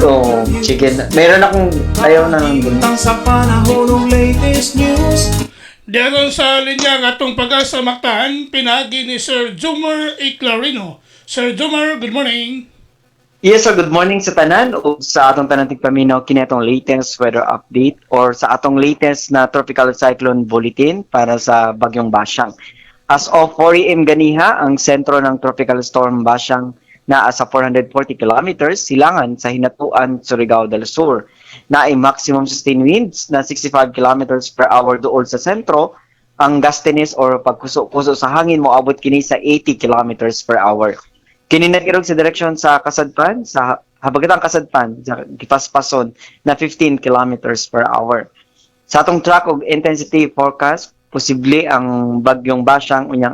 Oh, chicken. Meron akong ayaw na lang dun. Sa panahon ng latest news. Diyan sa linya ng atong pag-asa Mactan, pinagi ni Sir Jomar Iclarino. Sir Jomar, good morning. Yes, sir. Good morning sa tanan o sa atong tanan tigpaminaw kini atong latest weather update or sa atong latest na tropical cyclone bulletin para sa bagyong Basyang. As of 4 AM ganiha, ang sentro ng tropical storm Basyang naa sa 440 kilometers silangan sa hinatuan Surigao del Sur. Na ay maximum sustained winds na 65 kilometers per hour dool sa sentro. Ang gustiness or pagkuso-kuso sa hangin mo abot kini sa 80 kilometers per hour. Kini nag-irog sa direksyon sa Kasadpan, sa habagatang Kasadpan, sa Gipaspason na 15 kilometers per hour. Sa atong track og intensity forecast, posible ang bagyong Basyang unyang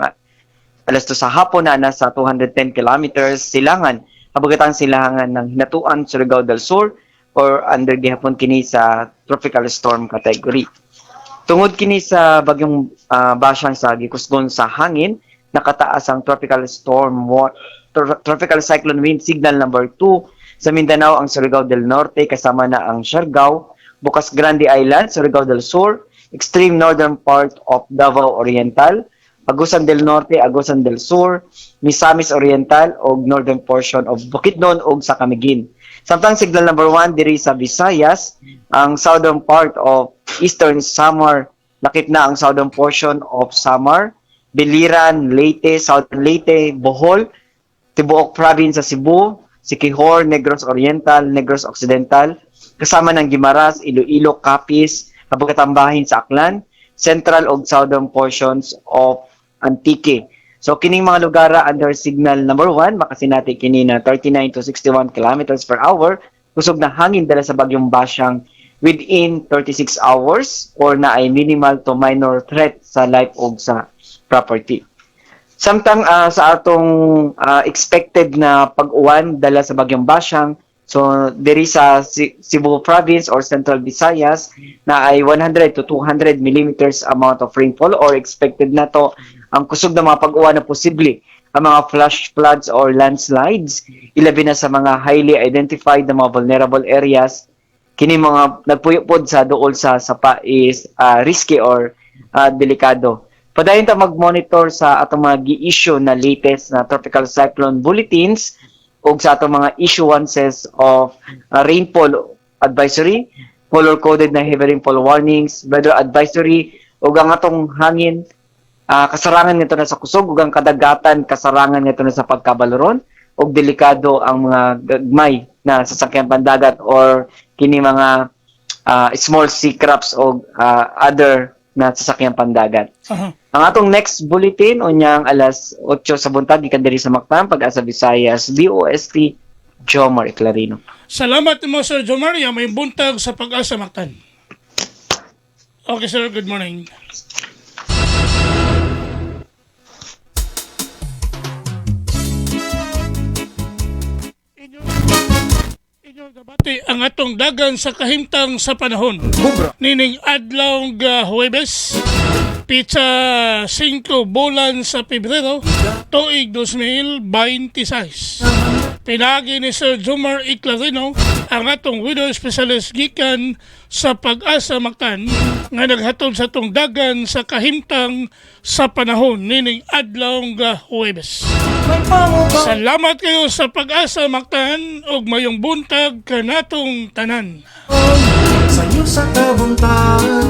alas 2 sa hapon na nasa 210 kilometers silangan, habagatang silangan ng hinatuan Surigao del Sur or under gihapon kini sa tropical storm category. Tungod kini sa bagyong Basyang sa gikusgon sa hangin, nakataas ang tropical cyclone wind signal number 2 sa Mindanao ang Surigao del Norte kasama na ang Siargao, Bocas Grande Island, Surigao del Sur, extreme northern part of Davao Oriental, Agusan del Norte, Agusan del Sur, Misamis Oriental ug northern portion of Bukidnon ug sa Camiguin. Samtang signal number 1 diri sa Visayas, ang southern part of Eastern Samar, lakip na ang southern portion of Samar, Biliran, Leyte, Southern Leyte, Bohol, tibuok province sa Cebu, Siquijor, Negros Oriental, Negros Occidental, kasama ng Guimaras, Iloilo, Capiz, habagatang bahin sa Aklan, central ug southern portions of Antique. So kining mga lugar under signal number 1 makasinati kini na 39 to 61 kilometers per hour kusog na hangin dala sa bagyong Basyang within 36 hours or na ay minimal to minor threat sa life ug sa property. Samtang sa atong expected na pag-uwan dala sa bagyong Basyang, so diri sa Cebu province or Central Visayas na ay 100 to 200 millimeters amount of rainfall or expected na to ang kusog na mga pag-uwan na posible ang mga flash floods or landslides, ilabi na sa mga highly identified na mga vulnerable areas. Kini mga nagpuyupod sa duol sa sapa is risky or delikado. Padayon ta mag-monitor sa atong mga gi-issue na latest na tropical cyclone bulletins ug sa atong mga issuances of rainfall advisory, color-coded na heavy rainfall warnings, weather advisory ug ang atong hangin kasarangan nito na sa kusog ug ang kadagatan kasarangan nito na sa pagkabaloron ug delikado ang mga gagmay na sasakyan pandagat or kini mga small sea crabs o other na sasakyan pandagat. Ang atong next bulletin unyang alas 8 sa buntag gikan diri sa Mactan, Pag-asa Visayas, DOST Jomar Iclarino. Salamat mo Sir Jomar, may buntag sa Pag-asa Mactan. Okay sir, good morning. Debate ang atong dagan sa kahimtang sa panahon. Nining adlaw Huwebes, pizza 5 bulan sa Pebrero, tuig 2026. Pinagi ni Sir Jomar Iclarino ang atong weather specialist gikan sa Pag-asa Mactan nga naghatod sa atong dagan sa kahimtang sa panahon nining adlaw Huwebes. Salamat kayo sa Pag-asa Mactan ug mayong buntag kanatong tanan. Sa'yo sa kabuntahan